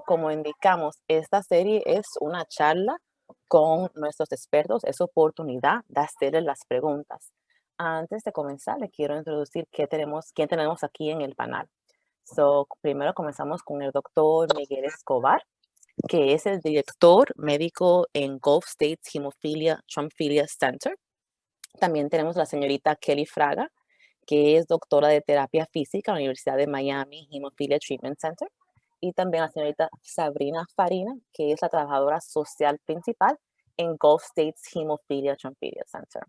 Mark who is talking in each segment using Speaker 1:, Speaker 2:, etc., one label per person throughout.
Speaker 1: Como indicamos, esta serie es una charla con nuestros expertos, es oportunidad de hacerles las preguntas. Antes de comenzar, le quiero introducir quién tenemos aquí en el panel. Primero comenzamos con el doctor Miguel Escobar, que es el director médico en Gulf States Hemophilia Trumphilia Center. También tenemos la señorita Kelly Fraga, que es doctora de terapia física en la Universidad de Miami Hemophilia Treatment Center. Y también la señorita Sabrina Farina, que es la trabajadora social principal en Gulf States Hemophilia Trumphilia Center.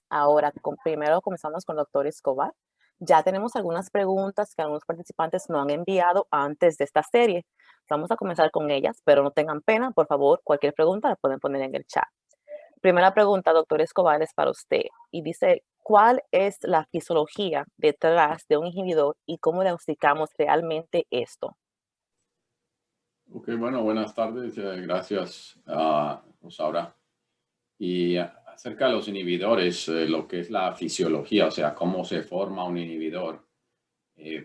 Speaker 1: Ahora, primero comenzamos con el doctor Escobar. Ya tenemos algunas preguntas que algunos participantes nos han enviado antes de esta serie. Vamos a comenzar con ellas, pero no tengan pena, por favor, cualquier pregunta la pueden poner en el chat. Primera pregunta, doctor Escobar, es para usted. Y dice, ¿cuál es la fisiología detrás de un inhibidor y cómo diagnosticamos realmente esto?
Speaker 2: Ok, bueno, buenas tardes. Gracias, Rosaura. Y acerca de los inhibidores, lo que es la fisiología, o sea, cómo se forma un inhibidor,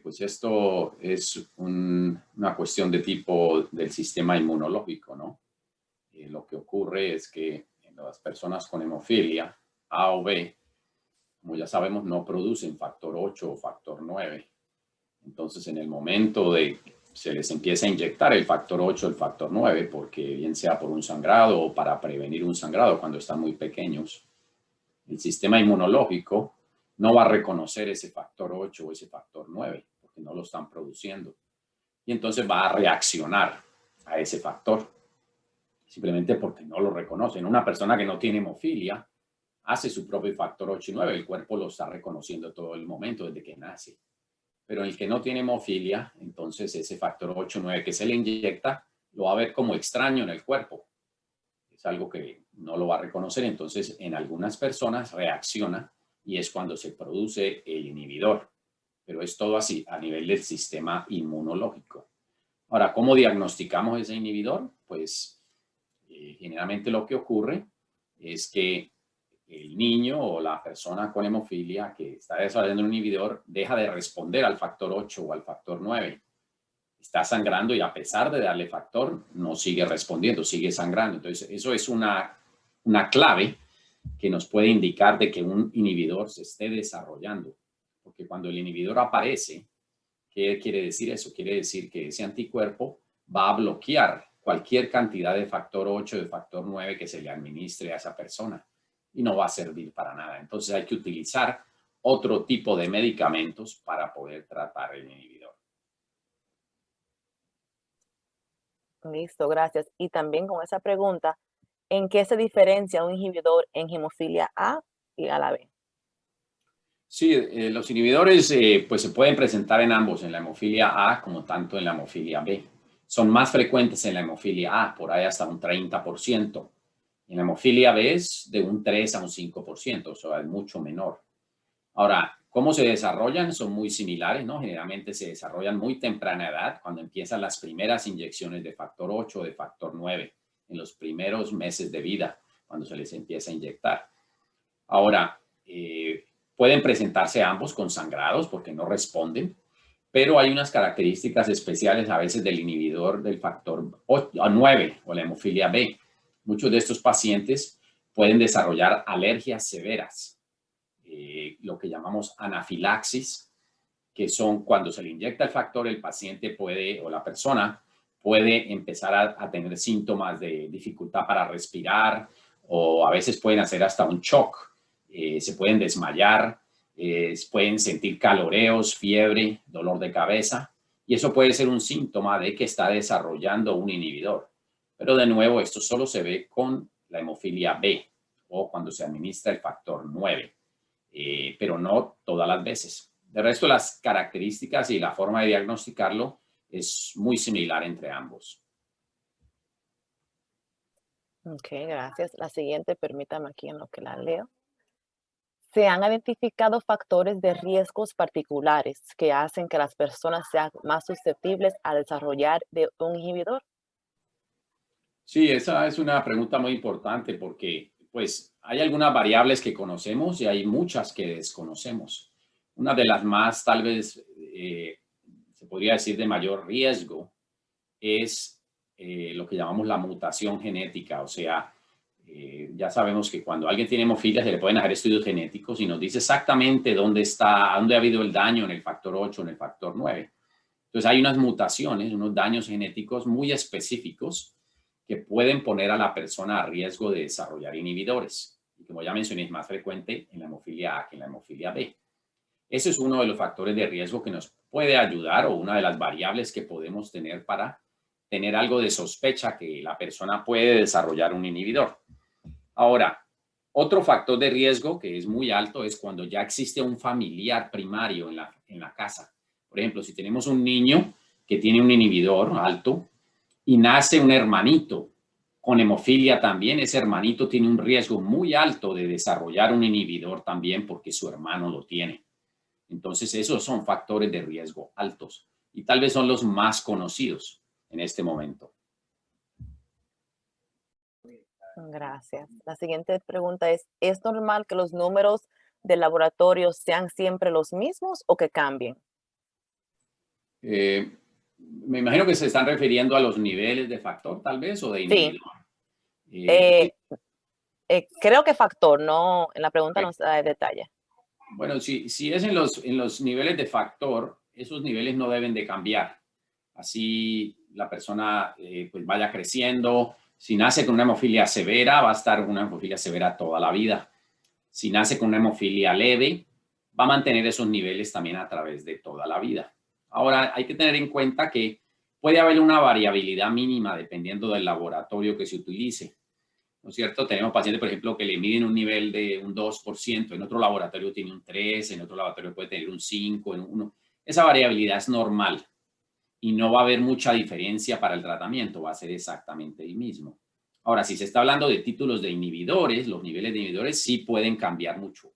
Speaker 2: pues esto es una cuestión de tipo del sistema inmunológico, ¿no? Lo que ocurre es que en las personas con hemofilia A o B, como ya sabemos, no producen factor 8 o factor 9. Entonces, en el momento de se les empieza a inyectar el factor 8, el factor 9, porque bien sea por un sangrado o para prevenir un sangrado cuando están muy pequeños, el sistema inmunológico no va a reconocer ese factor 8 o ese factor 9, porque no lo están produciendo. Y entonces va a reaccionar a ese factor, simplemente porque no lo reconocen. Una persona que no tiene hemofilia hace su propio factor 8 y 9, el cuerpo lo está reconociendo todo el momento desde que nace. Pero el que no tiene hemofilia, entonces ese factor 8 o 9 que se le inyecta, lo va a ver como extraño en el cuerpo. Es algo que no lo va a reconocer, entonces en algunas personas reacciona y es cuando se produce el inhibidor. Pero es todo así a nivel del sistema inmunológico. Ahora, ¿cómo diagnosticamos ese inhibidor? Pues generalmente lo que ocurre es que el niño o la persona con hemofilia que está desarrollando un inhibidor deja de responder al factor 8 o al factor 9. Está sangrando y a pesar de darle factor, no sigue respondiendo, sigue sangrando. Entonces, eso es una clave que nos puede indicar de que un inhibidor se esté desarrollando. Porque cuando el inhibidor aparece, ¿qué quiere decir eso? Quiere decir que ese anticuerpo va a bloquear cualquier cantidad de factor 8 o de factor 9 que se le administre a esa persona y no va a servir para nada. Entonces hay que utilizar otro tipo de medicamentos para poder tratar el inhibidor.
Speaker 1: Listo, gracias. Y también con esa pregunta, ¿en qué se diferencia un inhibidor en hemofilia A y a la B?
Speaker 2: Sí, los inhibidores pues se pueden presentar en ambos, en la hemofilia A como tanto en la hemofilia B. Son más frecuentes en la hemofilia A, por ahí hasta un 30%. En la hemofilia B es de un 3 a un 5%, o sea, es mucho menor. Ahora, ¿cómo se desarrollan? Son muy similares, ¿no? Generalmente se desarrollan muy temprana edad, cuando empiezan las primeras inyecciones de factor 8 o de factor 9, en los primeros meses de vida, cuando se les empieza a inyectar. Ahora, pueden presentarse ambos con sangrados porque no responden, pero hay unas características especiales a veces del inhibidor del factor 9 o la hemofilia B. Muchos de estos pacientes pueden desarrollar alergias severas, lo que llamamos anafilaxis, que son cuando se le inyecta el factor, el paciente puede o la persona puede empezar a tener síntomas de dificultad para respirar o a veces pueden hacer hasta un shock, se pueden desmayar, pueden sentir caloreos, fiebre, dolor de cabeza y eso puede ser un síntoma de que está desarrollando un inhibidor. Pero de nuevo, esto solo se ve con la hemofilia B o cuando se administra el factor 9, pero no todas las veces. De resto, las características y la forma de diagnosticarlo es muy similar entre ambos.
Speaker 1: Ok, gracias. La siguiente, permítame aquí en lo que la leo. ¿Se han identificado factores de riesgos particulares que hacen que las personas sean más susceptibles a desarrollar de un inhibidor?
Speaker 2: Sí, esa es una pregunta muy importante porque pues hay algunas variables que conocemos y hay muchas que desconocemos. Una de las más tal vez se podría decir de mayor riesgo es lo que llamamos la mutación genética. O sea, ya sabemos que cuando alguien tiene hemofilia se le pueden hacer estudios genéticos y nos dice exactamente dónde ha habido el daño en el factor 8, en el factor 9. Entonces hay unas mutaciones, unos daños genéticos muy específicos que pueden poner a la persona a riesgo de desarrollar inhibidores. Y como ya mencioné, es más frecuente en la hemofilia A que en la hemofilia B. Ese es uno de los factores de riesgo que nos puede ayudar o una de las variables que podemos tener para tener algo de sospecha que la persona puede desarrollar un inhibidor. Ahora, otro factor de riesgo que es muy alto es cuando ya existe un familiar primario en la casa. Por ejemplo, si tenemos un niño que tiene un inhibidor alto y nace un hermanito con hemofilia también, ese hermanito tiene un riesgo muy alto de desarrollar un inhibidor también porque su hermano lo tiene. Entonces, esos son factores de riesgo altos y tal vez son los más conocidos en este momento.
Speaker 1: Gracias. La siguiente pregunta ¿es normal que los números del laboratorio sean siempre los mismos o que cambien?
Speaker 2: Me imagino que se están refiriendo a los niveles de factor, tal vez, o de
Speaker 1: Sí,
Speaker 2: inhibidor.
Speaker 1: eh,
Speaker 2: Sí,
Speaker 1: creo que factor, no, en la pregunta
Speaker 2: ok.
Speaker 1: no se da detalle.
Speaker 2: Bueno, si es en los niveles de factor, esos niveles no deben de cambiar. Así la persona pues vaya creciendo. Si nace con una hemofilia severa, va a estar con una hemofilia severa toda la vida. Si nace con una hemofilia leve, va a mantener esos niveles también a través de toda la vida. Ahora, hay que tener en cuenta que puede haber una variabilidad mínima dependiendo del laboratorio que se utilice. ¿No es cierto? Tenemos pacientes, por ejemplo, que le miden un nivel de un 2%, en otro laboratorio tiene un 3, en otro laboratorio puede tener un 5, en uno. Esa variabilidad es normal y no va a haber mucha diferencia para el tratamiento, va a ser exactamente el mismo. Ahora, si se está hablando de títulos de inhibidores, los niveles de inhibidores sí pueden cambiar mucho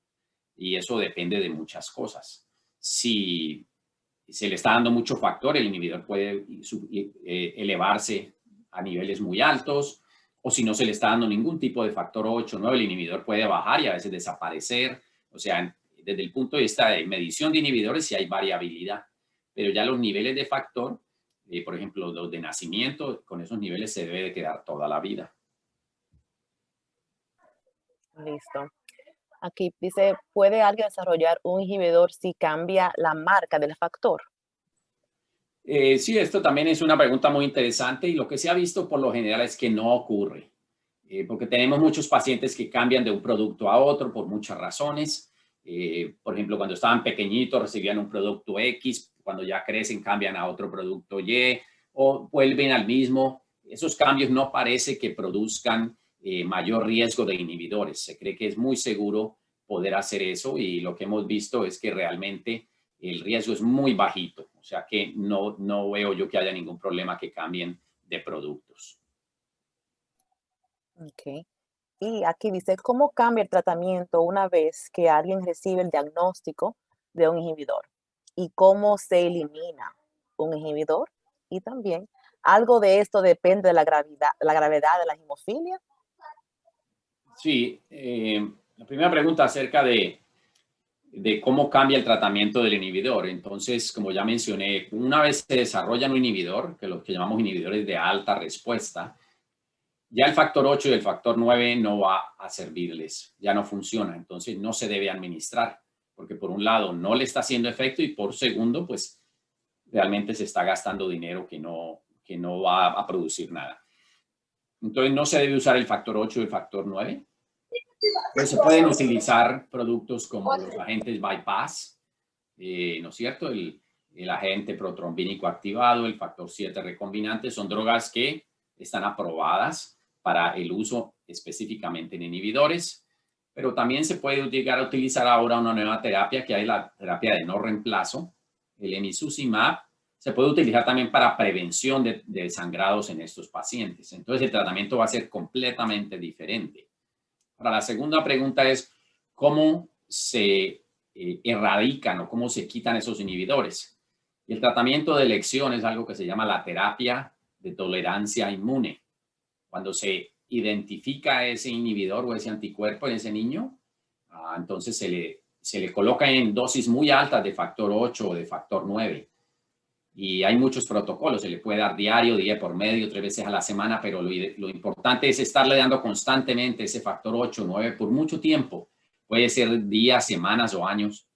Speaker 2: y eso depende de muchas cosas. Si se le está dando mucho factor, el inhibidor puede elevarse a niveles muy altos, o si no se le está dando ningún tipo de factor 8 o 9, el inhibidor puede bajar y a veces desaparecer. O sea, desde el punto de vista de medición de inhibidores sí hay variabilidad, pero ya los niveles de factor, por ejemplo, los de nacimiento, con esos niveles se debe de quedar toda la vida.
Speaker 1: Listo. Aquí dice, ¿puede alguien desarrollar un inhibidor si cambia la marca del factor?
Speaker 2: Sí, esto también es una pregunta muy interesante y lo que se ha visto por lo general es que no ocurre, porque tenemos muchos pacientes que cambian de un producto a otro por muchas razones. Por ejemplo, cuando estaban pequeñitos recibían un producto X, cuando ya crecen cambian a otro producto Y o vuelven al mismo. Esos cambios no parece que produzcan mayor riesgo de inhibidores. Se cree que es muy seguro poder hacer eso y lo que hemos visto es que realmente el riesgo es muy bajito, o sea que no veo yo que haya ningún problema que cambien de productos.
Speaker 1: Ok. Y aquí dice, ¿cómo cambia el tratamiento una vez que alguien recibe el diagnóstico de un inhibidor? ¿Y cómo se elimina un inhibidor? Y también, ¿algo de esto depende de la gravedad de la hemofilia?
Speaker 2: Sí, la primera pregunta acerca de cómo cambia el tratamiento del inhibidor. Entonces, como ya mencioné, una vez se desarrolla un inhibidor, que los que llamamos inhibidores de alta respuesta, ya el factor 8 y el factor 9 no va a servirles, ya no funciona, entonces no se debe administrar, porque por un lado no le está haciendo efecto y por segundo, pues realmente se está gastando dinero que no va a producir nada. Entonces no se debe usar el factor 8 y el factor 9. Pero se pueden utilizar productos como los agentes bypass, ¿no es cierto? El agente protrombínico activado, el factor 7 recombinante, son drogas que están aprobadas para el uso específicamente en inhibidores, pero también se puede llegar a utilizar ahora una nueva terapia que hay, la terapia de no reemplazo, el emicizumab, se puede utilizar también para prevención de sangrados en estos pacientes. Entonces el tratamiento va a ser completamente diferente. Ahora, la segunda pregunta es, ¿cómo se erradican o cómo se quitan esos inhibidores? Y el tratamiento de elección es algo que se llama la terapia de tolerancia inmune. Cuando se identifica ese inhibidor o ese anticuerpo en ese niño, entonces se le coloca en dosis muy altas de factor 8 o de factor 9. Y hay muchos protocolos, se le puede dar diario, día por medio, 3 veces a la semana, pero lo importante es estarle dando constantemente ese factor 8, 9 por mucho tiempo. Puede ser días, semanas o años,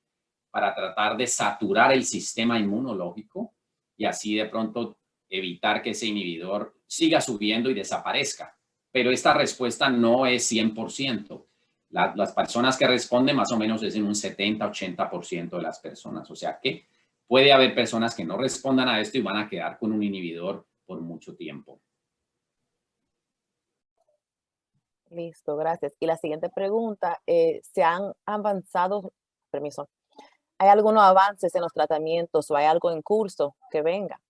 Speaker 2: para tratar de saturar el sistema inmunológico y así de pronto evitar que ese inhibidor siga subiendo y desaparezca. Pero esta respuesta no es 100%. Las personas que responden más o menos es en un 70-80% de las personas. O sea que puede haber personas que no respondan a esto y van a quedar con un inhibidor por mucho tiempo.
Speaker 1: Listo, gracias. Y la siguiente pregunta, ¿se han avanzado, permiso, hay algunos avances en los tratamientos o hay algo en curso que venga?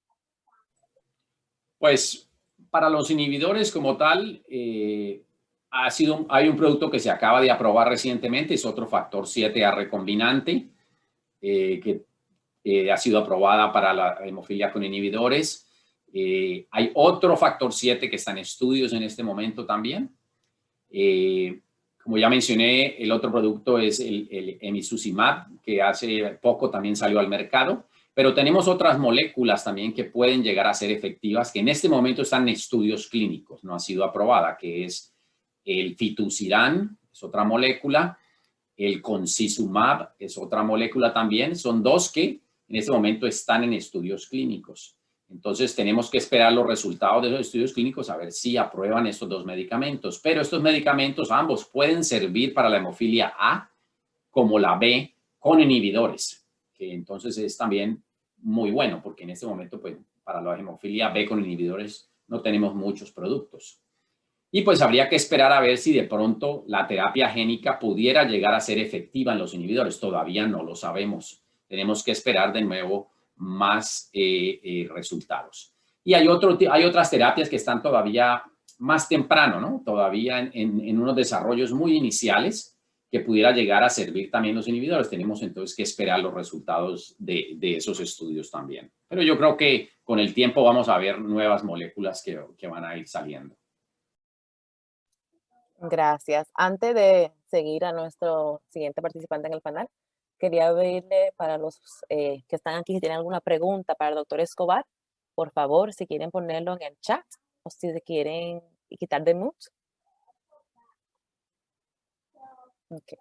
Speaker 2: Pues para los inhibidores como tal, hay un producto que se acaba de aprobar recientemente, es otro factor 7A recombinante, que ha sido aprobada para la hemofilia con inhibidores. Hay otro factor 7 que está en estudios en este momento también. Como ya mencioné, el otro producto es el emicizumab, que hace poco también salió al mercado. Pero tenemos otras moléculas también que pueden llegar a ser efectivas, que en este momento están en estudios clínicos, no ha sido aprobada, que es el fitusiran, es otra molécula, el concizumab es otra molécula también. Son dos que en este momento están en estudios clínicos. Entonces tenemos que esperar los resultados de los estudios clínicos a ver si aprueban estos dos medicamentos. Pero estos medicamentos ambos pueden servir para la hemofilia A como la B con inhibidores, que entonces es también muy bueno, porque en este momento, pues, para la hemofilia B con inhibidores no tenemos muchos productos. Y pues habría que esperar a ver si de pronto la terapia génica pudiera llegar a ser efectiva en los inhibidores. Todavía no lo sabemos. Tenemos que esperar de nuevo más resultados. Y hay otras terapias que están todavía más temprano, ¿no? Todavía en unos desarrollos muy iniciales, que pudiera llegar a servir también los inhibidores. Tenemos entonces que esperar los resultados de esos estudios también. Pero yo creo que con el tiempo vamos a ver nuevas moléculas que van a ir saliendo.
Speaker 1: Gracias. Antes de seguir a nuestro siguiente participante en el panel, quería pedirle para los que están aquí, si tienen alguna pregunta para el doctor Escobar, por favor, si quieren ponerlo en el chat o si se quieren quitar de mute. Okay.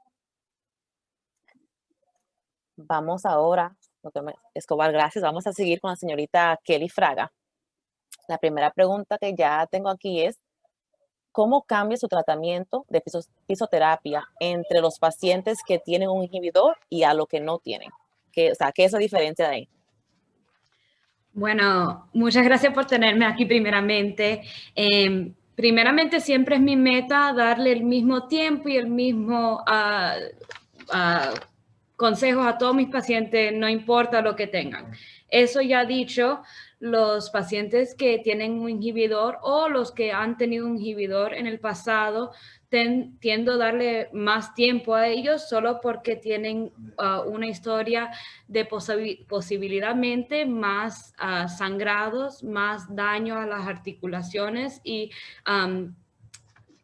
Speaker 1: Vamos ahora, doctor Escobar, gracias. Vamos a seguir con la señorita Kelly Fraga. La primera pregunta que ya tengo aquí es, ¿cómo cambia su tratamiento de fisioterapia entre los pacientes que tienen un inhibidor y a los que no tienen? ¿Qué es la diferencia de ahí?
Speaker 3: Bueno, muchas gracias por tenerme aquí primeramente. Primeramente, siempre es mi meta darle el mismo tiempo y el mismo consejos a todos mis pacientes, no importa lo que tengan. Eso ya dicho, los pacientes que tienen un inhibidor o los que han tenido un inhibidor en el pasado, tiendo a darle más tiempo a ellos solo porque tienen una historia de posiblemente más sangrados, más daño a las articulaciones y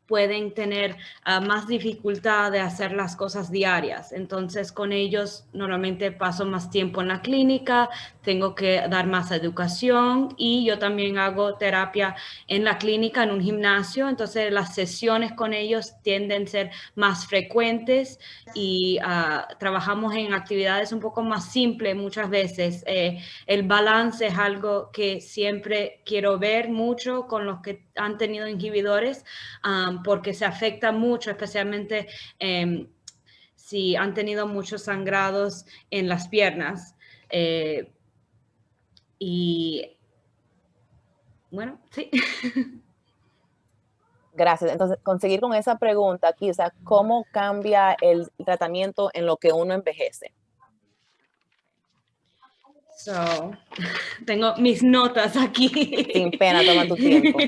Speaker 3: pueden tener más dificultad de hacer las cosas diarias. Entonces, con ellos normalmente paso más tiempo en la clínica, tengo que dar más educación y yo también hago terapia en la clínica, en un gimnasio. Entonces, las sesiones con ellos tienden a ser más frecuentes y trabajamos en actividades un poco más simples muchas veces. El balance es algo que siempre quiero ver mucho con los que han tenido inhibidores, porque se afecta mucho, especialmente si han tenido muchos sangrados en las piernas. Y bueno, sí.
Speaker 1: Gracias. Entonces, conseguir con esa pregunta aquí, o sea, ¿cómo cambia el tratamiento en lo que uno envejece?
Speaker 3: Tengo mis notas aquí.
Speaker 1: Sin pena, toma tu tiempo.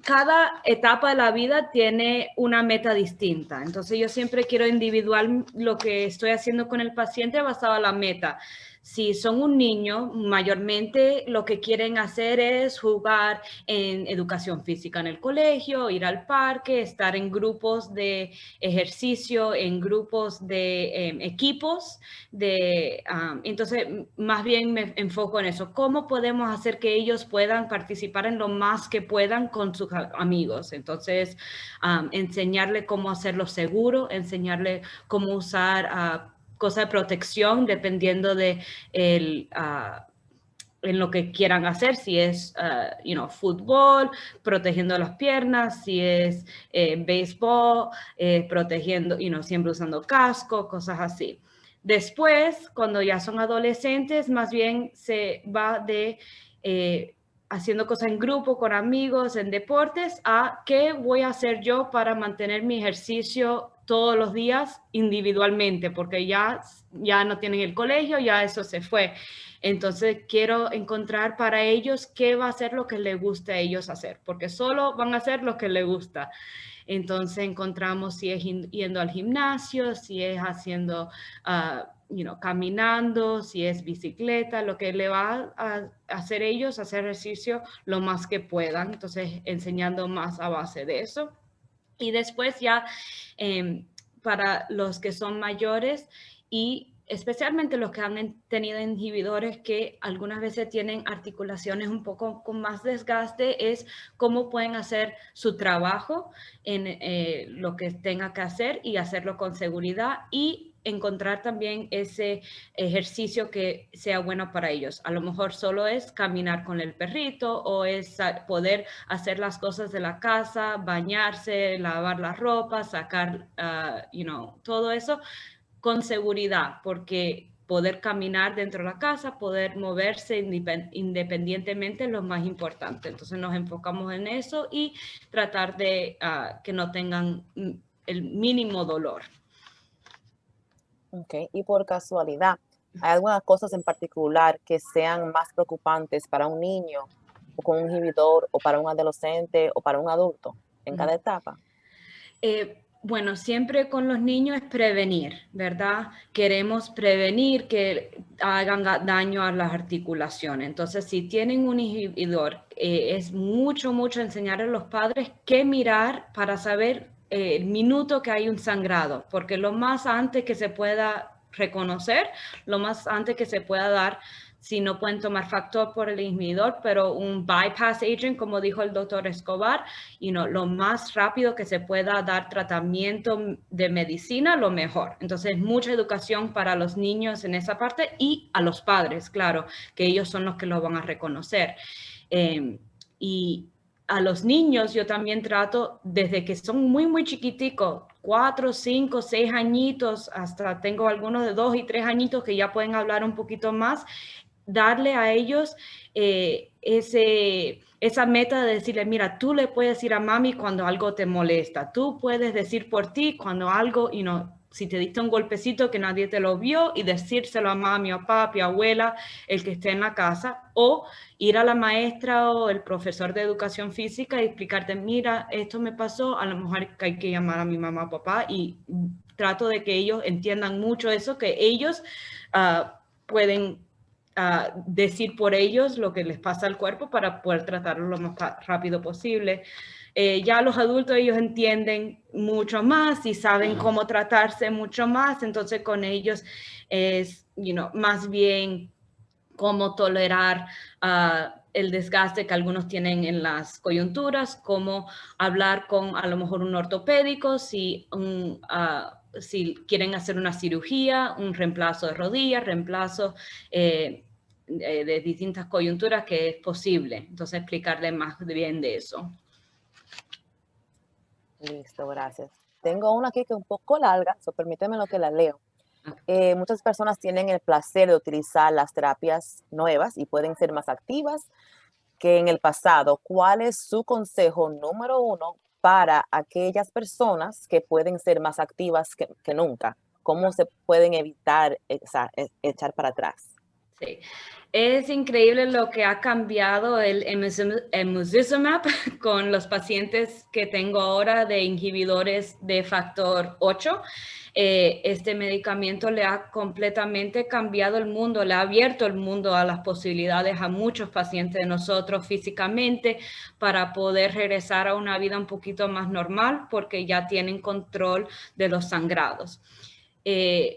Speaker 3: Cada etapa de la vida tiene una meta distinta. Entonces, yo siempre quiero individual lo que estoy haciendo con el paciente basado en la meta. si son un niño, mayormente lo que quieren hacer es jugar en educación física en el colegio, ir al parque, estar en grupos de ejercicio, en grupos de equipos. Entonces, más bien me enfoco en eso. ¿Cómo podemos hacer que ellos puedan participar en lo más que puedan con sus amigos? Entonces, enseñarle cómo hacerlo seguro, enseñarle cómo usar cosa de protección dependiendo de en lo que quieran hacer, si es fútbol, protegiendo las piernas, si es béisbol, protegiendo, siempre usando casco, cosas así. Después, cuando ya son adolescentes, más bien se va de haciendo cosas en grupo, con amigos, en deportes, a qué voy a hacer yo para mantener mi ejercicio todos los días individualmente, porque ya no tienen el colegio, ya eso se fue. Entonces quiero encontrar para ellos qué va a ser lo que les guste a ellos hacer, porque solo van a hacer lo que les gusta. Entonces encontramos si es yendo al gimnasio, si es haciendo, caminando, si es bicicleta, lo que le va a hacer ellos, hacer ejercicio lo más que puedan. Entonces enseñando más a base de eso. Y después ya para los que son mayores y especialmente los que han tenido inhibidores que algunas veces tienen articulaciones un poco con más desgaste, es cómo pueden hacer su trabajo en lo que tenga que hacer y hacerlo con seguridad y encontrar también ese ejercicio que sea bueno para ellos. A lo mejor solo es caminar con el perrito o es poder hacer las cosas de la casa, bañarse, lavar la ropa, sacar, todo eso con seguridad, porque poder caminar dentro de la casa, poder moverse independientemente es lo más importante. Entonces nos enfocamos en eso y tratar de que no tengan el mínimo dolor.
Speaker 1: Okay. Y por casualidad, ¿hay algunas cosas en particular que sean más preocupantes para un niño o con un inhibidor o para un adolescente o para un adulto en cada etapa?
Speaker 3: Bueno, siempre con los niños es prevenir, ¿verdad? Queremos prevenir que hagan daño a las articulaciones. Entonces, si tienen un inhibidor, es mucho enseñar a los padres qué mirar para saber el minuto que hay un sangrado, porque lo más antes que se pueda reconocer, lo más antes que se pueda dar, si no pueden tomar factor por el inhibidor, pero un bypass agent, como dijo el doctor Escobar, lo más rápido que se pueda dar tratamiento de medicina, lo mejor. Entonces, mucha educación para los niños en esa parte y a los padres, claro, que ellos son los que lo van a reconocer. Y a los niños yo también trato desde que son muy chiquiticos, 4, 5, 6 añitos, hasta tengo algunos de 2 y 3 añitos que ya pueden hablar un poquito más, darle a ellos esa meta de decirle, mira, tú le puedes decir a mami cuando algo te molesta, tú puedes decir por ti cuando algo, si te diste un golpecito que nadie te lo vio y decírselo a mami o papi, abuela, el que esté en la casa, o ir a la maestra o el profesor de educación física y explicarte, mira, esto me pasó, a lo mejor hay que llamar a mi mamá o papá y trato de que ellos entiendan mucho eso, que ellos pueden decir por ellos lo que les pasa al cuerpo para poder tratarlo lo más rápido posible. Ya los adultos, ellos entienden mucho más y saben cómo tratarse mucho más, entonces con ellos es, más bien cómo tolerar el desgaste que algunos tienen en las coyunturas, cómo hablar con a lo mejor un ortopédico, si quieren hacer una cirugía, un reemplazo de rodillas, reemplazo de distintas coyunturas que es posible. Entonces, explicarle más bien de eso.
Speaker 1: Listo, gracias. Tengo una aquí que es un poco larga, permíteme lo que la leo. Muchas personas tienen el placer de utilizar las terapias nuevas y pueden ser más activas que en el pasado. ¿Cuál es su consejo número 1 para aquellas personas que pueden ser más activas que nunca? ¿Cómo se pueden evitar echar para atrás?
Speaker 3: Sí. Es increíble lo que ha cambiado el emicizumab con los pacientes que tengo ahora de inhibidores de factor 8. Este medicamento le ha completamente cambiado el mundo, le ha abierto el mundo a las posibilidades a muchos pacientes de nosotros físicamente para poder regresar a una vida un poquito más normal porque ya tienen control de los sangrados.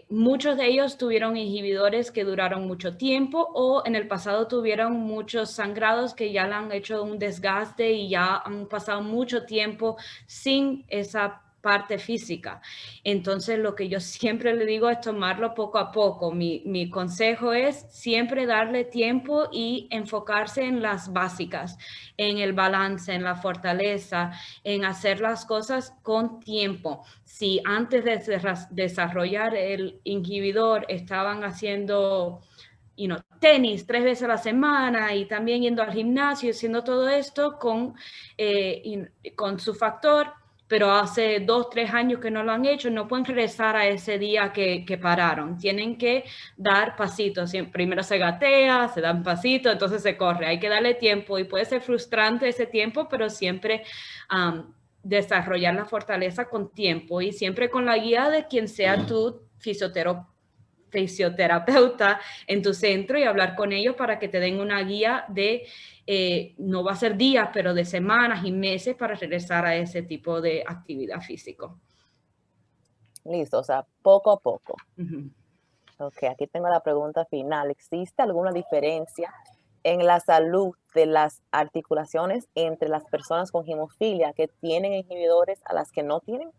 Speaker 3: Muchos de ellos tuvieron inhibidores que duraron mucho tiempo o en el pasado tuvieron muchos sangrados que ya le han hecho un desgaste y ya han pasado mucho tiempo sin esa parte física. Entonces, lo que yo siempre le digo es tomarlo poco a poco. Mi consejo es siempre darle tiempo y enfocarse en las básicas, en el balance, en la fortaleza, en hacer las cosas con tiempo. Si antes de desarrollar el inhibidor estaban haciendo tenis 3 veces a la semana y también yendo al gimnasio, haciendo todo esto con su factor, pero hace 2, 3 años que no lo han hecho, no pueden regresar a ese día que pararon. Tienen que dar pasitos. Primero se gatea, se dan pasitos, entonces se corre. Hay que darle tiempo y puede ser frustrante ese tiempo, pero siempre desarrollar la fortaleza con tiempo y siempre con la guía de quien sea tu fisioterapeuta en tu centro y hablar con ellos para que te den una guía de, no va a ser días, pero de semanas y meses para regresar a ese tipo de actividad físico.
Speaker 1: Listo, o sea, poco a poco.
Speaker 3: Uh-huh.
Speaker 1: Ok, aquí tengo la pregunta final. ¿Existe alguna diferencia en la salud de las articulaciones entre las personas con hemofilia que tienen inhibidores a las que no tienen?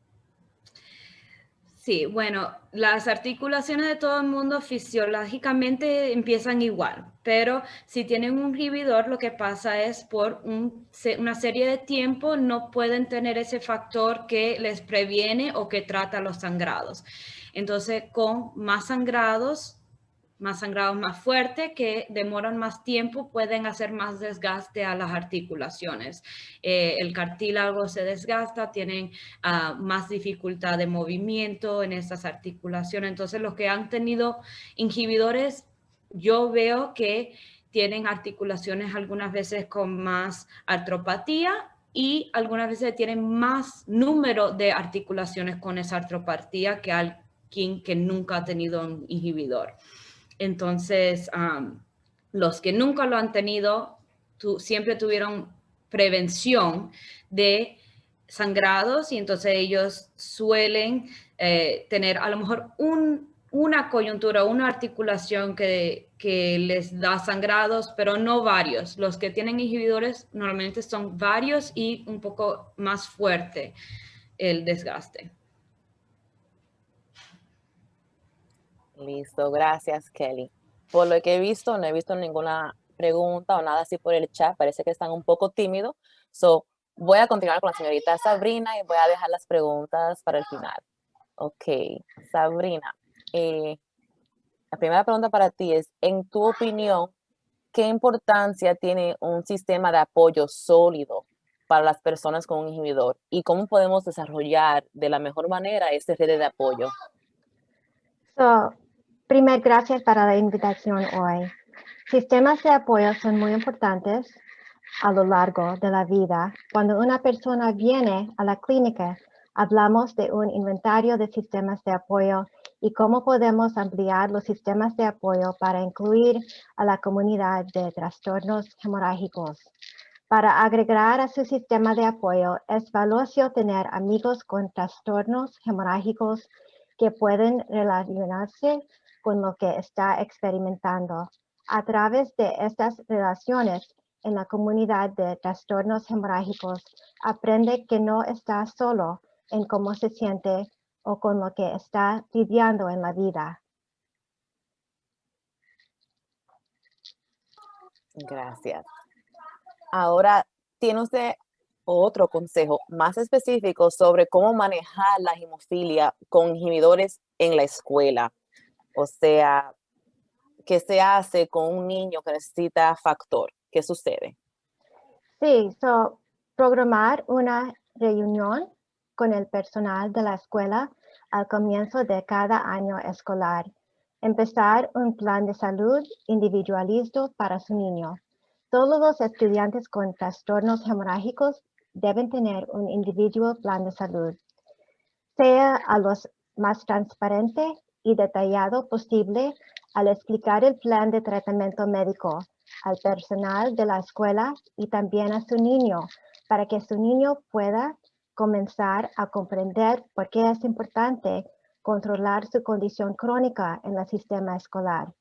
Speaker 3: Sí, bueno, las articulaciones de todo el mundo fisiológicamente empiezan igual, pero si tienen un inhibidor, lo que pasa es por una serie de tiempo no pueden tener ese factor que les previene o que trata los sangrados. Entonces, con más sangrados más fuertes que demoran más tiempo, pueden hacer más desgaste a las articulaciones. El cartílago se desgasta, tienen más dificultad de movimiento en esas articulaciones. Entonces, los que han tenido inhibidores, yo veo que tienen articulaciones algunas veces con más artropatía y algunas veces tienen más número de articulaciones con esa artropatía que alguien que nunca ha tenido un inhibidor. Entonces, los que nunca lo han tenido, siempre tuvieron prevención de sangrados y entonces ellos suelen tener a lo mejor una coyuntura, una articulación que les da sangrados, pero no varios. Los que tienen inhibidores normalmente son varios y un poco más fuerte el desgaste.
Speaker 1: Listo, gracias, Kelly. Por lo que he visto, no he visto ninguna pregunta o nada así por el chat. Parece que están un poco tímidos. So, voy a continuar con la señorita Sabrina y voy a dejar las preguntas para el final. Ok, Sabrina, la primera pregunta para ti es, en tu opinión, ¿qué importancia tiene un sistema de apoyo sólido para las personas con un inhibidor? ¿Y cómo podemos desarrollar de la mejor manera esta red de apoyo?
Speaker 4: Primero, gracias para la invitación hoy. Sistemas de apoyo son muy importantes a lo largo de la vida. Cuando una persona viene a la clínica, hablamos de un inventario de sistemas de apoyo y cómo podemos ampliar los sistemas de apoyo para incluir a la comunidad de trastornos hemorrágicos. Para agregar a su sistema de apoyo, es valioso tener amigos con trastornos hemorrágicos que pueden relacionarse con lo que está experimentando. A través de estas relaciones en la comunidad de trastornos hemorrágicos, aprende que no está solo en cómo se siente o con lo que está lidiando en la vida.
Speaker 1: Gracias. Ahora, ¿tiene usted otro consejo más específico sobre cómo manejar la hemofilia con inhibidores en la escuela? O sea, ¿qué se hace con un niño que necesita factor? ¿Qué sucede?
Speaker 4: Sí, programar una reunión con el personal de la escuela al comienzo de cada año escolar. Empezar un plan de salud individualizado para su niño. Todos los estudiantes con trastornos hemorrágicos deben tener un individual plan de salud. Sea a lo más transparente y detallado posible al explicar el plan de tratamiento médico al personal de la escuela y también a su niño, para que su niño pueda comenzar a comprender por qué es importante controlar su condición crónica en el sistema escolar.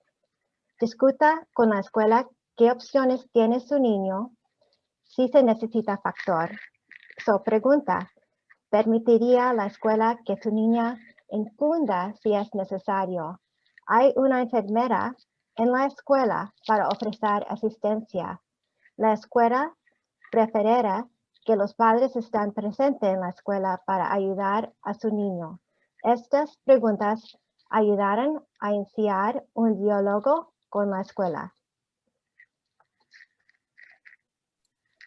Speaker 4: Discuta con la escuela qué opciones tiene su niño si se necesita factor. Pregunta, ¿permitiría la escuela que su niña infunda si es necesario? ¿Hay una enfermera en la escuela para ofrecer asistencia? La escuela preferirá que los padres estén presentes en la escuela para ayudar a su niño. Estas preguntas ayudarán a iniciar un diálogo con la escuela.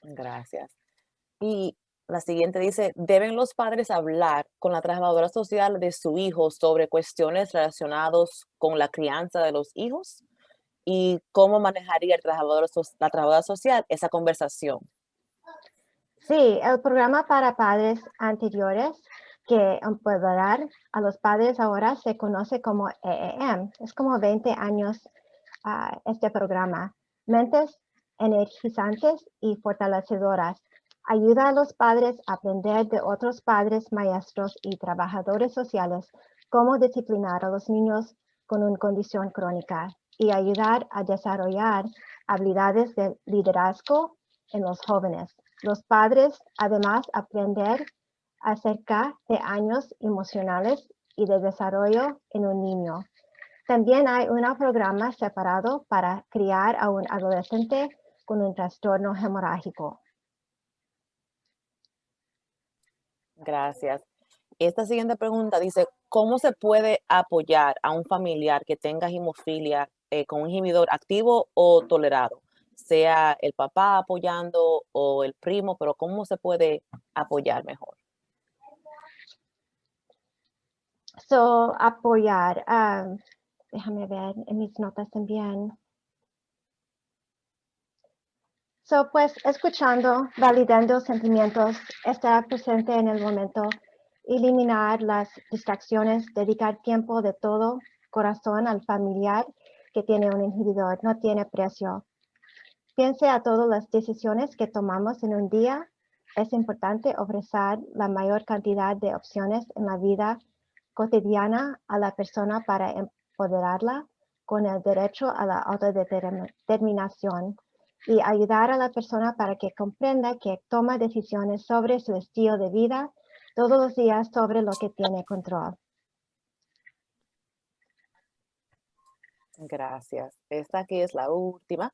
Speaker 1: Gracias. Y la siguiente dice, ¿deben los padres hablar con la trabajadora social de su hijo sobre cuestiones relacionadas con la crianza de los hijos? ¿Y cómo manejaría la trabajadora social esa conversación?
Speaker 4: Sí, el programa para padres anteriores que empoderar a los padres ahora se conoce como EEM. Es como 20 años este programa. Mentes energizantes y fortalecedoras. Ayuda a los padres a aprender de otros padres, maestros y trabajadores sociales cómo disciplinar a los niños con una condición crónica y ayudar a desarrollar habilidades de liderazgo en los jóvenes. Los padres además aprender acerca de años emocionales y de desarrollo en un niño. También hay un programa separado para criar a un adolescente con un trastorno hemorrágico.
Speaker 1: Gracias. Esta siguiente pregunta dice, ¿cómo se puede apoyar a un familiar que tenga hemofilia con un inhibidor activo o tolerado? Sea el papá apoyando o el primo, pero ¿cómo se puede apoyar mejor?
Speaker 4: Apoyar. Déjame ver en mis notas también. Pues escuchando, validando sentimientos, estar presente en el momento, eliminar las distracciones, dedicar tiempo de todo corazón al familiar que tiene un inhibidor, no tiene precio. Piense a todas las decisiones que tomamos en un día. Es importante ofrecer la mayor cantidad de opciones en la vida cotidiana a la persona para empoderarla con el derecho a la autodeterminación y ayudar a la persona para que comprenda que toma decisiones sobre su estilo de vida todos los días sobre lo que tiene control.
Speaker 1: Gracias. Esta aquí es la última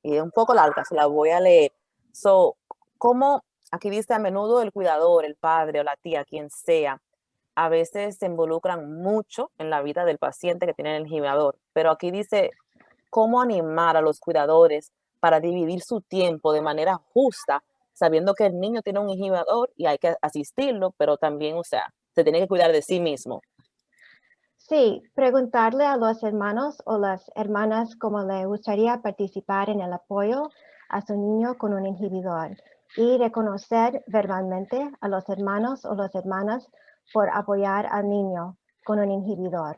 Speaker 1: y es un poco larga, se la voy a leer. ¿Cómo aquí dice a menudo el cuidador, el padre o la tía, quien sea, a veces se involucran mucho en la vida del paciente que tiene el inhibidor? Pero aquí dice, ¿cómo animar a los cuidadores para dividir su tiempo de manera justa, sabiendo que el niño tiene un inhibidor y hay que asistirlo, pero también, o sea, se tiene que cuidar de sí mismo?
Speaker 4: Sí, preguntarle a los hermanos o las hermanas cómo le gustaría participar en el apoyo a su niño con un inhibidor y reconocer verbalmente a los hermanos o las hermanas por apoyar al niño con un inhibidor.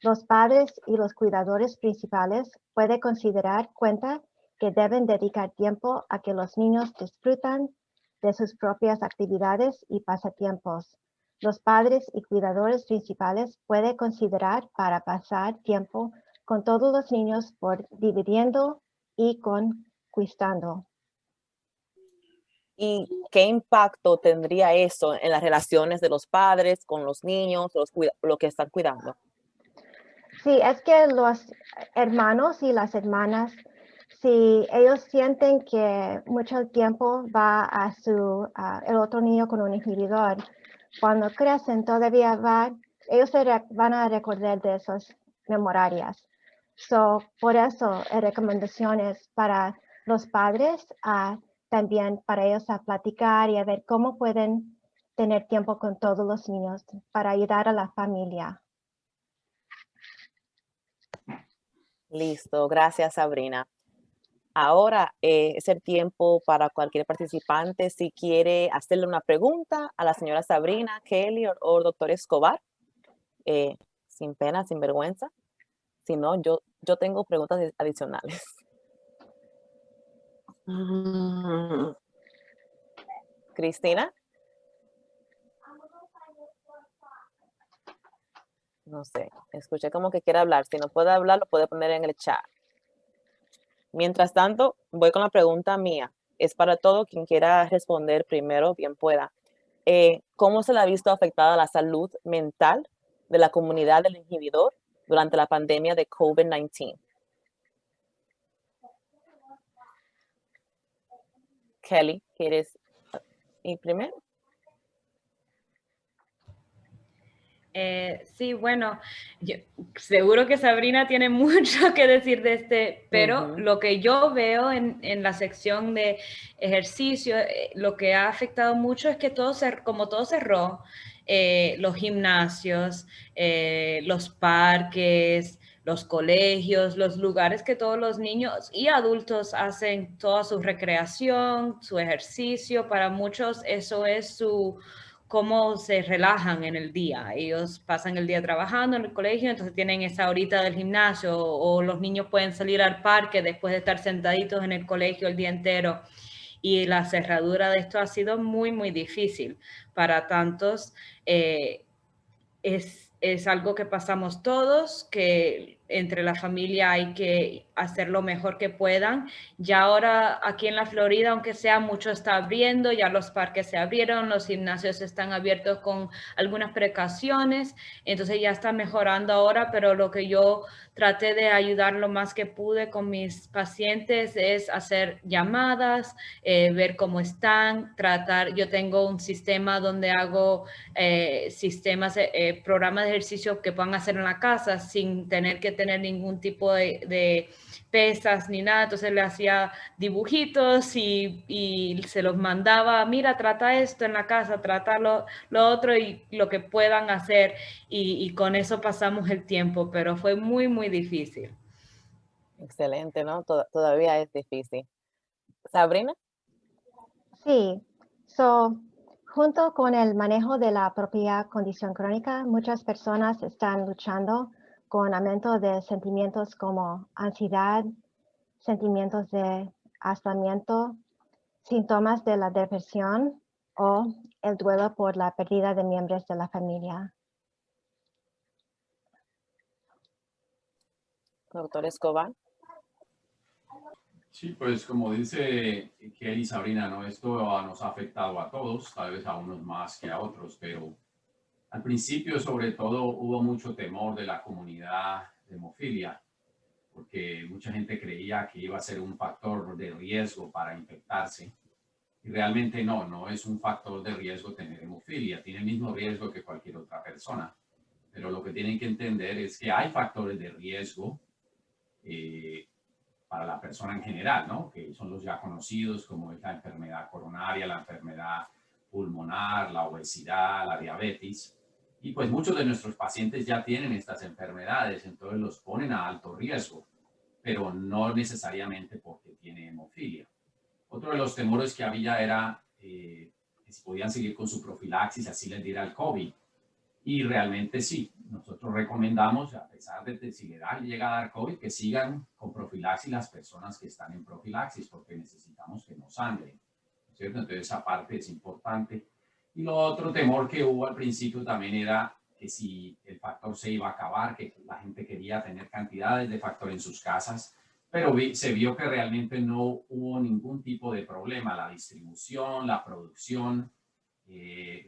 Speaker 4: Los padres y los cuidadores principales pueden considerar cuenta que deben dedicar tiempo a que los niños disfrutan de sus propias actividades y pasatiempos. Los padres y cuidadores principales pueden considerar para pasar tiempo con todos los niños por dividiendo y conquistando.
Speaker 1: ¿Y qué impacto tendría eso en las relaciones de los padres con los niños, lo que están cuidando?
Speaker 4: Sí, es que los hermanos y las hermanas, si ellos sienten que mucho tiempo va a el otro niño con un inhibidor, cuando crecen todavía ellos van a recordar de esas memorias. Por eso hay recomendaciones para los padres, también para ellos a platicar y a ver cómo pueden tener tiempo con todos los niños para ayudar a la familia.
Speaker 1: Listo, gracias Sabrina. Ahora es el tiempo para cualquier participante si quiere hacerle una pregunta a la señora Sabrina, Kelly o doctor Escobar, sin pena, sin vergüenza. Si no, yo tengo preguntas adicionales. Cristina. No sé, escuché como que quiere hablar. Si no puede hablar, lo puede poner en el chat. Mientras tanto, voy con la pregunta mía. Es para todo quien quiera responder primero, bien pueda. ¿Cómo se le ha visto afectada la salud mental de la comunidad del inhibidor durante la pandemia de COVID-19? Kelly, ¿quieres ir primero?
Speaker 3: Sí, bueno, seguro que Sabrina tiene mucho que decir de este, pero lo que yo veo en la sección de ejercicio, lo que ha afectado mucho es que como todo cerró, los gimnasios, los parques, los colegios, los lugares que todos los niños y adultos hacen toda su recreación, su ejercicio, para muchos eso es cómo se relajan en el día. Ellos pasan el día trabajando en el colegio, entonces tienen esa horita del gimnasio, o los niños pueden salir al parque después de estar sentaditos en el colegio el día entero. Y la cerradura de esto ha sido muy, muy difícil para tantos. Es algo que pasamos todos, que entre la familia hay que hacer lo mejor que puedan. Ya ahora aquí en la Florida, aunque sea mucho está abriendo, ya los parques se abrieron, los gimnasios están abiertos con algunas precauciones, entonces ya está mejorando ahora, pero lo que yo traté de ayudar lo más que pude con mis pacientes es hacer llamadas, ver cómo están, yo tengo un sistema donde hago programas de ejercicio que puedan hacer en la casa sin tener que tener ningún tipo de pesas ni nada. Entonces le hacía dibujitos y se los mandaba, mira, trata esto en la casa, trata lo otro y lo que puedan hacer. Y con eso pasamos el tiempo, pero fue muy, muy difícil.
Speaker 1: Excelente, ¿no? Todavía es difícil. Sabrina.
Speaker 4: Sí, junto con el manejo de la propia condición crónica, muchas personas están luchando con aumento de sentimientos como ansiedad, sentimientos de aislamiento, síntomas de la depresión o el duelo por la pérdida de miembros de la familia.
Speaker 1: Doctor Escobar.
Speaker 2: Sí, pues como dice Kelly y Sabrina, ¿no? Esto nos ha afectado a todos, tal vez a unos más que a otros, pero al principio sobre todo hubo mucho temor de la comunidad de hemofilia, porque mucha gente creía que iba a ser un factor de riesgo para infectarse. Y realmente no es un factor de riesgo tener hemofilia, tiene el mismo riesgo que cualquier otra persona. Pero lo que tienen que entender es que hay factores de riesgo para la persona en general, ¿no? Que son los ya conocidos, como es la enfermedad coronaria, la enfermedad pulmonar, la obesidad, la diabetes. Y pues muchos de nuestros pacientes ya tienen estas enfermedades, entonces los ponen a alto riesgo, pero no necesariamente porque tiene hemofilia. Otro de los temores que había era que si podían seguir con su profilaxis, así les diera el COVID. Y realmente sí, nosotros recomendamos, a pesar de que si llega a dar COVID, que sigan con profilaxis las personas que están en profilaxis, porque necesitamos que no sangren, ¿cierto? Entonces esa parte es importante. Y lo otro temor que hubo al principio también era que si el factor se iba a acabar, que la gente quería tener cantidades de factor en sus casas, pero se vio que realmente no hubo ningún tipo de problema. La distribución, la producción,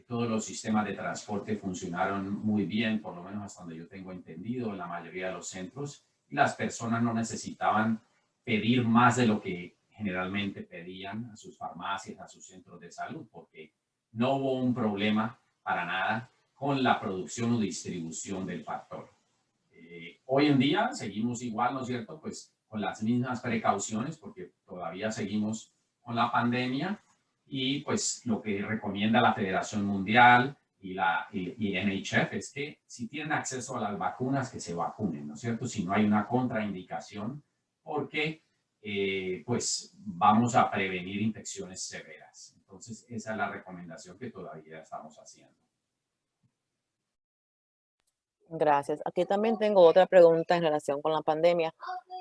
Speaker 2: todos los sistemas de transporte funcionaron muy bien, por lo menos hasta donde yo tengo entendido, en la mayoría de los centros, y las personas no necesitaban pedir más de lo que generalmente pedían a sus farmacias, a sus centros de salud, porque no hubo un problema para nada con la producción o distribución del factor. Hoy en día seguimos igual, ¿no es cierto? Pues con las mismas precauciones, porque todavía seguimos con la pandemia. Y pues lo que recomienda la Federación Mundial
Speaker 5: y NHF es que si tienen acceso a las vacunas, que se vacunen, ¿no es cierto? Si no hay una contraindicación, porque pues vamos a prevenir infecciones severas. Entonces, esa es la recomendación que todavía estamos haciendo.
Speaker 1: Gracias. Aquí también tengo otra pregunta en relación con la pandemia.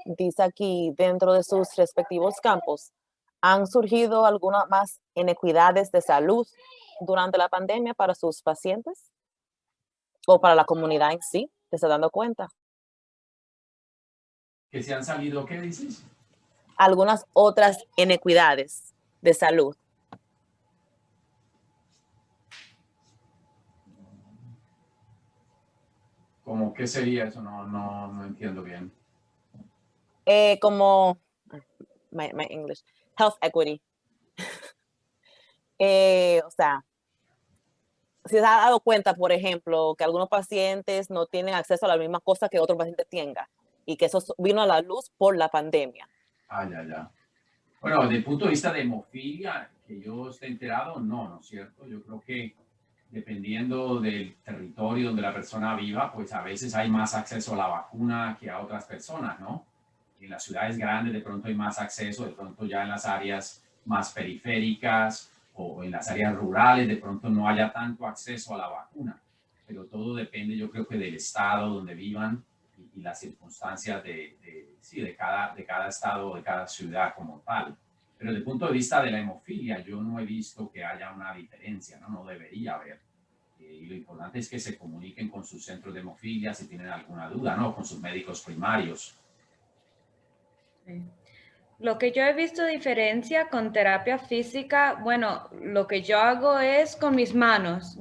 Speaker 1: Dice aquí, dentro de sus respectivos campos, ¿han surgido algunas más inequidades de salud durante la pandemia para sus pacientes o para la comunidad en sí? ¿Te estás dando cuenta?
Speaker 5: ¿Que se han salido, qué dices?
Speaker 1: Algunas otras inequidades de salud.
Speaker 5: ¿Cómo qué sería eso? No entiendo bien.
Speaker 1: Como, my English, health equity. O sea, si se ha dado cuenta, por ejemplo, que algunos pacientes no tienen acceso a las mismas cosas que otros pacientes tengan y que eso vino a la luz por la pandemia.
Speaker 5: Ya. Bueno, desde el punto de vista de hemofilia, que yo esté enterado, no es cierto. Yo creo que dependiendo del territorio donde la persona viva, pues a veces hay más acceso a la vacuna que a otras personas, ¿no? En las ciudades grandes de pronto hay más acceso, de pronto ya en las áreas más periféricas o en las áreas rurales de pronto no haya tanto acceso a la vacuna. Pero todo depende, yo creo que del estado donde vivan y las circunstancias de cada estado, de cada ciudad como tal. Pero desde el punto de vista de la hemofilia, yo no he visto que haya una diferencia, no debería haber. Y lo importante es que se comuniquen con sus centros de hemofilia si tienen alguna duda, ¿no? Con sus médicos primarios.
Speaker 3: Sí. Lo que yo he visto diferencia con terapia física, bueno, lo que yo hago es con mis manos.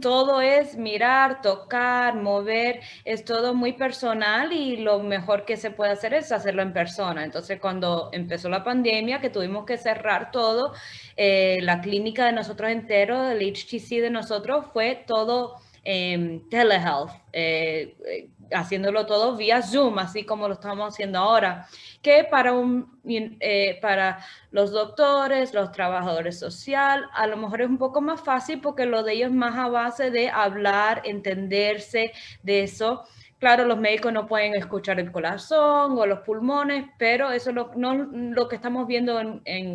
Speaker 3: Todo es mirar, tocar, mover, es todo muy personal y lo mejor que se puede hacer es hacerlo en persona. Entonces, cuando empezó la pandemia, que tuvimos que cerrar todo, la clínica de nosotros entero, el HTC de nosotros, fue todo telehealth, haciéndolo todo vía Zoom, así como lo estamos haciendo ahora, que para los doctores, los trabajadores sociales, a lo mejor es un poco más fácil porque lo de ellos es más a base de hablar, entenderse de eso. Claro, los médicos no pueden escuchar el corazón o los pulmones, pero eso no lo que estamos viendo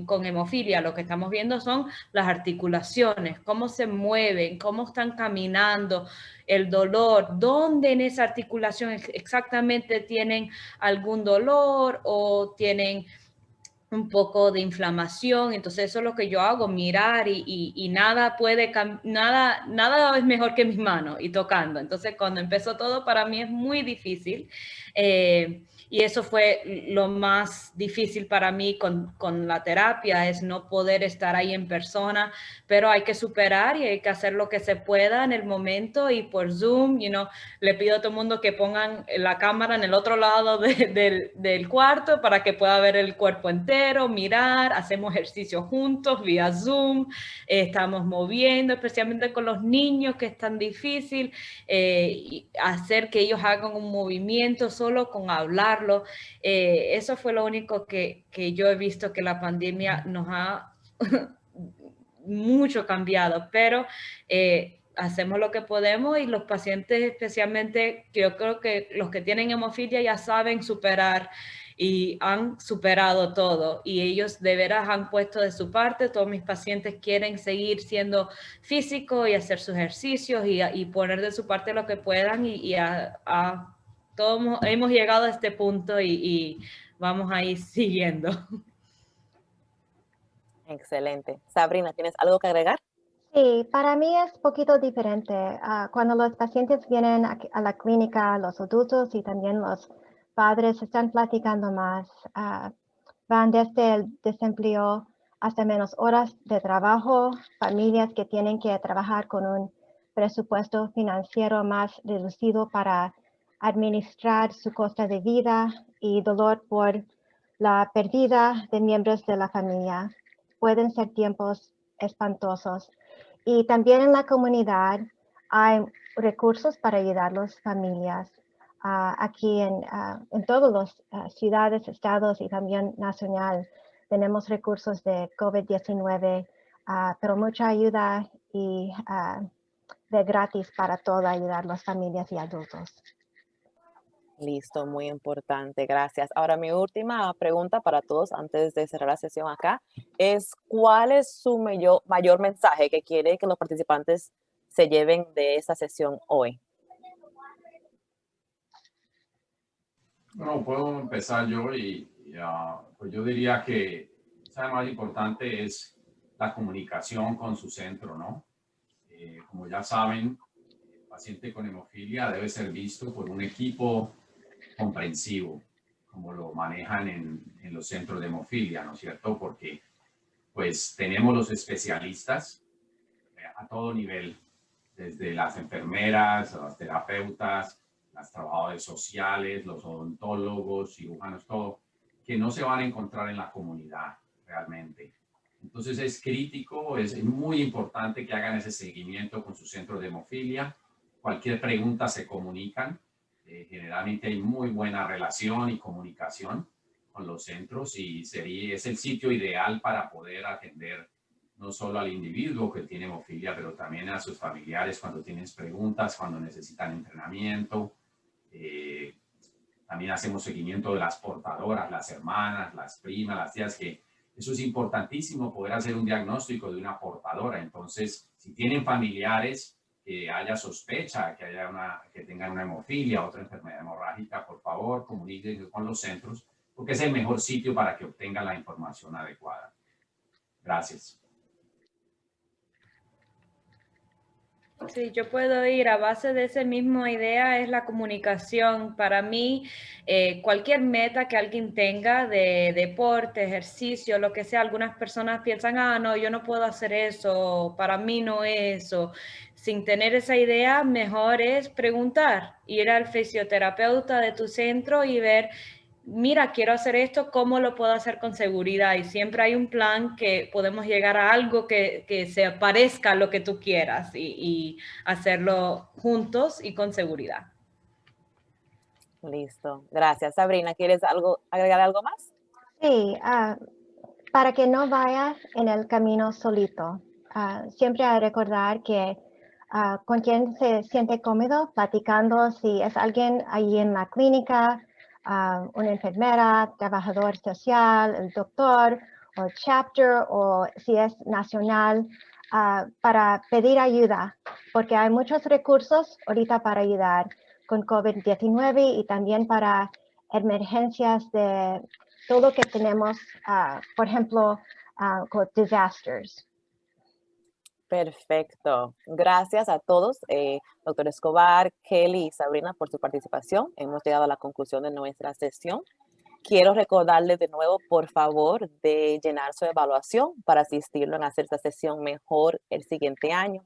Speaker 3: con hemofilia. Lo que estamos viendo son las articulaciones, cómo se mueven, cómo están caminando, el dolor, dónde en esa articulación exactamente tienen algún dolor o tienen un poco de inflamación. Entonces eso es lo que yo hago, mirar y nada es mejor que mis manos y tocando. Entonces cuando empezó todo para mí es muy difícil y eso fue lo más difícil para mí con la terapia, es no poder estar ahí en persona, pero hay que superar y hay que hacer lo que se pueda en el momento y por Zoom, le pido a todo el mundo que pongan la cámara en el otro lado del cuarto para que pueda ver el cuerpo entero, mirar, hacemos ejercicio juntos vía Zoom, estamos moviendo, especialmente con los niños que es tan difícil hacer que ellos hagan un movimiento solo con hablarlo. Eso fue lo único que yo he visto que la pandemia nos ha mucho cambiado, pero hacemos lo que podemos y los pacientes especialmente, que yo creo que los que tienen hemofilia ya saben superar y han superado todo y ellos de veras han puesto de su parte. Todos mis pacientes quieren seguir siendo físicos y hacer sus ejercicios y poner de su parte lo que puedan todos hemos llegado a este punto y vamos a ir siguiendo.
Speaker 1: Excelente. Sabrina, ¿tienes algo que agregar?
Speaker 4: Sí, para mí es un poquito diferente. Cuando los pacientes vienen a la clínica, los adultos y también los padres están platicando más. Van desde el desempleo hasta menos horas de trabajo, familias que tienen que trabajar con un presupuesto financiero más reducido para administrar su costa de vida y dolor por la pérdida de miembros de la familia. Pueden ser tiempos espantosos. Y también en la comunidad hay recursos para ayudar a las familias. Aquí en todas las ciudades, estados y también nacional tenemos recursos de COVID-19, pero mucha ayuda y de gratis para todo ayudar a las familias y adultos.
Speaker 1: Listo, muy importante, gracias. Ahora, mi última pregunta para todos antes de cerrar la sesión acá es, ¿cuál es su mayor mensaje que quiere que los participantes se lleven de esta sesión hoy?
Speaker 5: Bueno, puedo empezar yo pues yo diría que lo más importante es la comunicación con su centro, ¿no? Como ya saben, el paciente con hemofilia debe ser visto por un equipo comprensivo, como lo manejan en los centros de hemofilia, ¿no es cierto? Porque pues tenemos los especialistas a todo nivel, desde las enfermeras, a las terapeutas, las trabajadoras sociales, los odontólogos, cirujanos, todo, que no se van a encontrar en la comunidad realmente. Entonces es crítico, es muy importante que hagan ese seguimiento con su centro de hemofilia. Cualquier pregunta se comunican. Generalmente hay muy buena relación y comunicación con los centros y es el sitio ideal para poder atender no solo al individuo que tiene hemofilia, pero también a sus familiares cuando tienen preguntas, cuando necesitan entrenamiento. También hacemos seguimiento de las portadoras, las hermanas, las primas, las tías, que eso es importantísimo, poder hacer un diagnóstico de una portadora. Entonces, si tienen familiares que haya sospecha, que tengan una hemofilia, otra enfermedad hemorrágica, por favor, comuníquense con los centros, porque es el mejor sitio para que obtengan la información adecuada. Gracias.
Speaker 3: Sí, yo puedo ir a base de esa misma idea, es la comunicación. Para mí, cualquier meta que alguien tenga de deporte, ejercicio, lo que sea, algunas personas piensan, no, yo no puedo hacer eso, para mí no es eso. Sin tener esa idea, mejor es preguntar, ir al fisioterapeuta de tu centro y ver, mira, quiero hacer esto, ¿cómo lo puedo hacer con seguridad? Y siempre hay un plan que podemos llegar a algo que se parezca a lo que tú quieras y hacerlo juntos y con seguridad.
Speaker 1: Listo, gracias. Sabrina, ¿quieres agregar algo más?
Speaker 4: Sí, para que no vayas en el camino solito. Siempre hay que recordar que con quien se siente cómodo platicando, si es alguien ahí en la clínica, una enfermera, trabajador social, el doctor o el chapter, o si es nacional, para pedir ayuda, porque hay muchos recursos ahorita para ayudar con COVID-19 y también para emergencias de todo lo que tenemos, por ejemplo, con disasters.
Speaker 1: Perfecto. Gracias a todos, doctor Escobar, Kelly y Sabrina, por su participación. Hemos llegado a la conclusión de nuestra sesión. Quiero recordarles de nuevo, por favor, de llenar su evaluación para asistirlo en hacer esta sesión mejor el siguiente año.